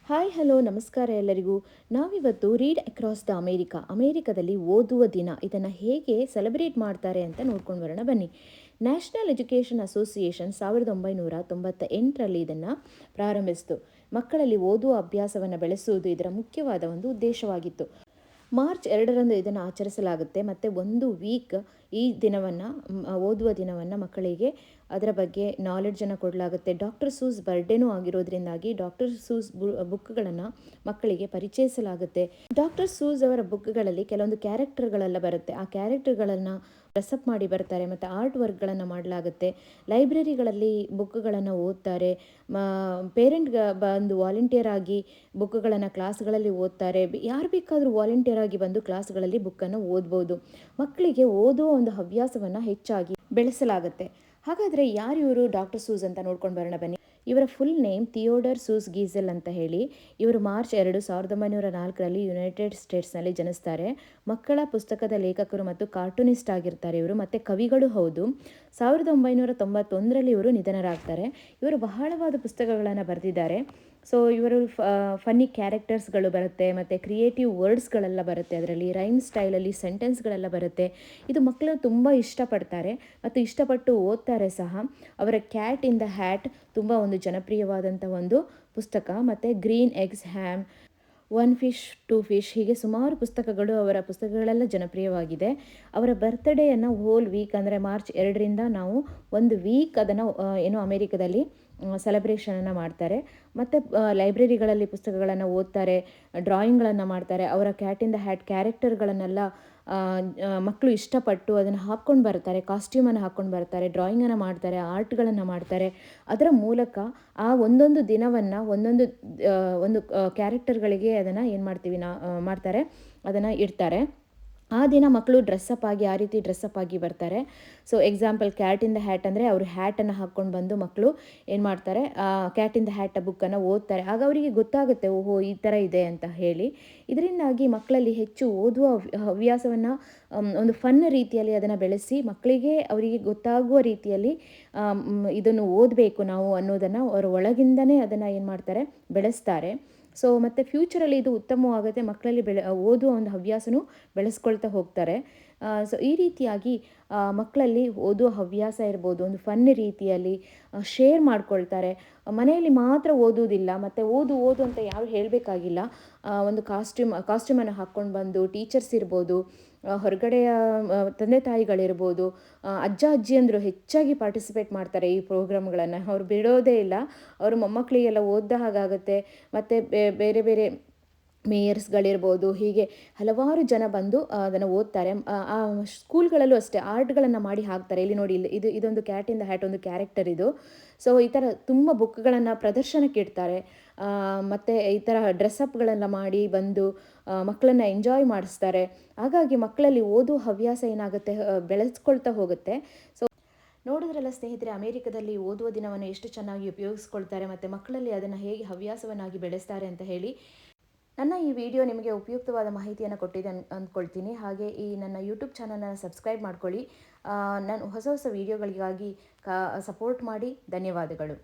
Hi hello ನಮಸ್ಕಾರ ಎಲ್ಲರಿಗೂ. ನಾವಿವತ್ತು ರೀಡ್ ಅಕ್ರಾಸ್ ದ ಅಮೇರಿಕಾದಲ್ಲಿ ಓದುವ ದಿನ ಇದನ್ನು ಹೇಗೆ ಸೆಲೆಬ್ರೇಟ್ ಮಾಡ್ತಾರೆ ಅಂತ ನೋಡ್ಕೊಂಡು ಬರೋಣ ಬನ್ನಿ. ನ್ಯಾಷನಲ್ ಎಜುಕೇಷನ್ ಅಸೋಸಿಯೇಷನ್ 1998ರಲ್ಲಿ ಇದನ್ನು ಪ್ರಾರಂಭಿಸಿತು. ಮಕ್ಕಳಲ್ಲಿ ಓದುವ ಅಭ್ಯಾಸವನ್ನು ಬೆಳೆಸುವುದು ಇದರ ಮುಖ್ಯವಾದ ಒಂದು ಉದ್ದೇಶವಾಗಿತ್ತು. ಮಾರ್ಚ್ 2ರಂದು ಇದನ್ನು ಆಚರಿಸಲಾಗುತ್ತೆ ಮತ್ತು ಒಂದು ವೀಕ್ ಈ ದಿನವನ್ನು ಓದುವ ದಿನವನ್ನು ಮಕ್ಕಳಿಗೆ ಅದರ ಬಗ್ಗೆ ನಾಲೆಡ್ಜನ್ನು ಕೊಡಲಾಗುತ್ತೆ. ಡಾಕ್ಟರ್ ಸೂಸ್ ಬರ್ಡೇನೂ ಆಗಿರೋದ್ರಿಂದಾಗಿ ಡಾಕ್ಟರ್ ಸೂಸ್ ಬುಕ್ಗಳನ್ನು ಮಕ್ಕಳಿಗೆ ಪರಿಚಯಿಸಲಾಗುತ್ತೆ. ಡಾಕ್ಟರ್ ಸೂಸ್ ಅವರ ಬುಕ್ಗಳಲ್ಲಿ ಕೆಲವೊಂದು ಕ್ಯಾರೆಕ್ಟರ್ಗಳೆಲ್ಲ ಬರುತ್ತೆ. ಆ ಕ್ಯಾರೆಕ್ಟರ್ಗಳನ್ನು ಡ್ರೆಸ್ಅಪ್ ಮಾಡಿ ಬರ್ತಾರೆ ಮತ್ತು ಆರ್ಟ್ ವರ್ಕ್ಗಳನ್ನು ಮಾಡಲಾಗುತ್ತೆ. ಲೈಬ್ರರಿಗಳಲ್ಲಿ ಬುಕ್ಗಳನ್ನು ಓದ್ತಾರೆ. ಪೇರೆಂಟ್ ಬಂದು ವಾಲಂಟಿಯರ್ ಆಗಿ ಬುಕ್ಗಳನ್ನು ಕ್ಲಾಸ್ಗಳಲ್ಲಿ ಓದ್ತಾರೆ. ಯಾರು ಬೇಕಾದರೂ ವಾಲಂಟಿಯರ್ ಆಗಿ ಬಂದು ಕ್ಲಾಸ್ಗಳಲ್ಲಿ ಬುಕ್ಕನ್ನು ಓದ್ಬೋದು. ಮಕ್ಕಳಿಗೆ ಓದುವ ಒಂದು ಹವ್ಯಾಸವನ್ನು ಹೆಚ್ಚಾಗಿ ಬೆಳೆಸಲಾಗುತ್ತೆ. ಹಾಗಾದರೆ ಯಾರು ಇವರು ಡಾಕ್ಟರ್ ಸೂಸ್ ಅಂತ ನೋಡ್ಕೊಂಡು ಬರೋಣ ಬನ್ನಿ. ಇವರ ಫುಲ್ ನೇಮ್ ಥಿಯೋಡರ್ ಸೂಸ್ ಗೀಸೆಲ್ ಅಂತ ಹೇಳಿ. ಇವರು ಮಾರ್ಚ್ 2, 1904ರಲ್ಲಿ ಯುನೈಟೆಡ್ ಸ್ಟೇಟ್ಸ್ನಲ್ಲಿ ಜನಿಸ್ತಾರೆ. ಮಕ್ಕಳ ಪುಸ್ತಕದ ಲೇಖಕರು ಮತ್ತು ಕಾರ್ಟೂನಿಸ್ಟ್ ಆಗಿರ್ತಾರೆ ಇವರು, ಮತ್ತು ಕವಿಗಳು ಹೌದು. 1991ರಲ್ಲಿ ಇವರು ನಿಧನರಾಗ್ತಾರೆ. ಇವರು ಬಹಳವಾದ ಪುಸ್ತಕಗಳನ್ನು ಬರೆದಿದ್ದಾರೆ. ಸೊ ಇವರು ಫನ್ನಿ ಕ್ಯಾರೆಕ್ಟರ್ಸ್ಗಳು ಬರುತ್ತೆ ಮತ್ತು ಕ್ರಿಯೇಟಿವ್ ವರ್ಡ್ಸ್ಗಳೆಲ್ಲ ಬರುತ್ತೆ. ಅದರಲ್ಲಿ ರೈಮ್ ಸ್ಟೈಲಲ್ಲಿ ಸೆಂಟೆನ್ಸ್ಗಳೆಲ್ಲ ಬರುತ್ತೆ. ಇದು ಮಕ್ಕಳು ತುಂಬ ಇಷ್ಟಪಡ್ತಾರೆ ಮತ್ತು ಇಷ್ಟಪಟ್ಟು ಓದ್ತಾರೆ ಸಹ. ಅವರ ಕ್ಯಾಟ್ ಇನ್ ದ ಹ್ಯಾಟ್ ತುಂಬ ಒಂದು ಜನಪ್ರಿಯವಾದಂಥ ಒಂದು ಪುಸ್ತಕ. ಮತ್ತು green eggs ham, one fish two fish, ಹೀಗೆ ಸುಮಾರು ಪುಸ್ತಕಗಳು ಅವರ ಪುಸ್ತಕಗಳೆಲ್ಲ ಜನಪ್ರಿಯವಾಗಿದೆ. ಅವರ ಬರ್ತ್ಡೇಯನ್ನು ಹೋಲ್ ವೀಕ್ ಅಂದರೆ ಮಾರ್ಚ್ 2ರಿಂದ ನಾವು ಒಂದು ವೀಕ್ ಅದನ್ನು ಅಮೇರಿಕಾದಲ್ಲಿ ಸೆಲೆಬ್ರೇಷನನ್ನು ಮಾಡ್ತಾರೆ. ಮತ್ತು ಲೈಬ್ರರಿಗಳಲ್ಲಿ ಪುಸ್ತಕಗಳನ್ನು ಓದ್ತಾರೆ, ಡ್ರಾಯಿಂಗ್ಗಳನ್ನು ಮಾಡ್ತಾರೆ. ಅವರ ಕ್ಯಾಟ್ ಇನ್ ದ ಹ್ಯಾಟ್ ಕ್ಯಾರೆಕ್ಟರ್ಗಳನ್ನೆಲ್ಲ ಮಕ್ಕಳು ಇಷ್ಟಪಟ್ಟು ಅದನ್ನು ಹಾಕ್ಕೊಂಡು ಬರ್ತಾರೆ, ಕಾಸ್ಟ್ಯೂಮನ್ನು ಹಾಕ್ಕೊಂಡು ಬರ್ತಾರೆ, ಡ್ರಾಯಿಂಗನ್ನು ಮಾಡ್ತಾರೆ, ಆರ್ಟ್ಗಳನ್ನು ಮಾಡ್ತಾರೆ. ಅದರ ಮೂಲಕ ಆ ಒಂದೊಂದು ದಿನವನ್ನು ಒಂದು ಕ್ಯಾರೆಕ್ಟರ್ಗಳಿಗೆ ಅದನ್ನು ಮಾಡ್ತಾರೆ, ಅದನ್ನು ಇಡ್ತಾರೆ. ಆ ದಿನ ಮಕ್ಕಳು ಡ್ರೆಸ್ಅಪ್ ಆಗಿ ಆ ರೀತಿ ಡ್ರೆಸ್ಅಪ್ ಆಗಿ ಬರ್ತಾರೆ. So example cat in the hat ಅಂದರೆ ಅವರು ಹ್ಯಾಟನ್ನು ಹಾಕ್ಕೊಂಡು ಬಂದು ಮಕ್ಕಳು ಏನು ಮಾಡ್ತಾರೆ, ಕ್ಯಾಟ್ ಇನ್ ದ ಹ್ಯಾಟ್ ಬುಕ್ಕನ್ನು ಓದ್ತಾರೆ. ಆಗ ಅವರಿಗೆ ಗೊತ್ತಾಗುತ್ತೆ, ಓಹೋ ಈ ಥರ ಇದೆ ಅಂತ ಹೇಳಿ. ಇದರಿಂದಾಗಿ ಮಕ್ಕಳಲ್ಲಿ ಹೆಚ್ಚು ಓದುವ ಹವ್ಯಾಸವನ್ನು ಒಂದು ಫನ್ ರೀತಿಯಲ್ಲಿ ಅದನ್ನು ಬೆಳೆಸಿ ಮಕ್ಕಳಿಗೆ ಅವರಿಗೆ ಗೊತ್ತಾಗುವ ರೀತಿಯಲ್ಲಿ ಇದನ್ನು ಓದಬೇಕು ನಾವು ಅನ್ನೋದನ್ನು ಅವರ ಒಳಗಿಂದನೇ ಅದನ್ನು ಏನು ಮಾಡ್ತಾರೆ, ಬೆಳೆಸ್ತಾರೆ. ಸೊ ಮತ್ತು ಫ್ಯೂಚರಲ್ಲಿ ಇದು ಉತ್ತಮವಾಗುತ್ತೆ. ಮಕ್ಕಳಲ್ಲಿ ಓದುವ ಒಂದು ಹವ್ಯಾಸನೂ ಬೆಳೆಸ್ಕೊಳ್ತಾ ಹೋಗ್ತಾರೆ. ಸೊ ಈ ರೀತಿಯಾಗಿ ಮಕ್ಕಳಲ್ಲಿ ಓದುವ ಹವ್ಯಾಸ ಇರ್ಬೋದು, ಒಂದು ಫನ್ ರೀತಿಯಲ್ಲಿ ಶೇರ್ ಮಾಡ್ಕೊಳ್ತಾರೆ. ಮನೆಯಲ್ಲಿ ಮಾತ್ರ ಓದುವುದಿಲ್ಲ ಮತ್ತು ಓದು ಅಂತ ಯಾರು ಹೇಳಬೇಕಾಗಿಲ್ಲ. ಒಂದು ಕಾಸ್ಟ್ಯೂಮನ್ನು ಹಾಕ್ಕೊಂಡು ಬಂದು ಟೀಚರ್ಸ್ ಇರ್ಬೋದು, ಹೊರಗಡೆಯ ತಂದೆ ತಾಯಿಗಳಿರ್ಬೋದು, ಅಜ್ಜ ಅಜ್ಜಿಯಂದರು ಹೆಚ್ಚಾಗಿ ಪಾರ್ಟಿಸಿಪೇಟ್ ಮಾಡ್ತಾರೆ ಈ ಪ್ರೋಗ್ರಾಮ್ಗಳನ್ನು. ಅವ್ರು ಬಿಡೋದೇ ಇಲ್ಲ. ಅವರು ಮೊಮ್ಮಕ್ಕಳಿಗೆಲ್ಲ ಓದ್ದ ಹಾಗಾಗುತ್ತೆ. ಮತ್ತು ಬೇರೆ ಬೇರೆ ಮೇಯರ್ಸ್ಗಳಿರ್ಬೋದು, ಹೀಗೆ ಹಲವಾರು ಜನ ಬಂದು ಅದನ್ನು ಓದ್ತಾರೆ. ಆ ಸ್ಕೂಲ್ಗಳಲ್ಲೂ ಅಷ್ಟೇ ಆರ್ಟ್ಗಳನ್ನು ಮಾಡಿ ಹಾಕ್ತಾರೆ. ಇಲ್ಲಿ ನೋಡಿ, ಇದೊಂದು ಕ್ಯಾಟ್ ಇನ್ ದ ಹ್ಯಾಟ್ ಒಂದು ಕ್ಯಾರೆಕ್ಟರ್ ಇದು. ಸೊ ಈ ಥರ ತುಂಬ ಬುಕ್ಗಳನ್ನು ಪ್ರದರ್ಶನಕ್ಕೆ ಇಡ್ತಾರೆ. ಮತ್ತು ಈ ಥರ ಡ್ರೆಸ್ಅಪ್ಗಳೆಲ್ಲ ಮಾಡಿ ಬಂದು ಮಕ್ಕಳನ್ನು ಎಂಜಾಯ್ ಮಾಡಿಸ್ತಾರೆ. ಹಾಗಾಗಿ ಮಕ್ಕಳಲ್ಲಿ ಓದುವ ಹವ್ಯಾಸ ಏನಾಗುತ್ತೆ, ಬೆಳೆಸ್ಕೊಳ್ತಾ ಹೋಗುತ್ತೆ. ಸೊ ನೋಡಿದ್ರಲ್ಲ ಸ್ನೇಹಿತರೆ, ಅಮೇರಿಕಾದಲ್ಲಿ ಓದುವ ದಿನವನ್ನು ಎಷ್ಟು ಚೆನ್ನಾಗಿ ಉಪಯೋಗಿಸ್ಕೊಳ್ತಾರೆ ಮತ್ತು ಮಕ್ಕಳಲ್ಲಿ ಅದನ್ನು ಹೇಗೆ ಹವ್ಯಾಸವನ್ನಾಗಿ ಬೆಳೆಸ್ತಾರೆ ಅಂತ ಹೇಳಿ. ನನ್ನ ಈ ವಿಡಿಯೋ ನಿಮಗೆ ಉಪಯುಕ್ತವಾದ ಮಾಹಿತಿಯನ್ನು ಕೊಟ್ಟಿದೆ ಅಂದ್ಕೊಳ್ತೀನಿ. ಹಾಗೆ ಈ ನನ್ನ ಯೂಟ್ಯೂಬ್ ಚಾನಲನ್ನು ಸಬ್ಸ್ಕ್ರೈಬ್ ಮಾಡ್ಕೊಳ್ಳಿ. ನಾನು ಹೊಸ ಹೊಸ ವಿಡಿಯೋಗಳಿಗಾಗಿ ಸಪೋರ್ಟ್ ಮಾಡಿ. ಧನ್ಯವಾದಗಳು.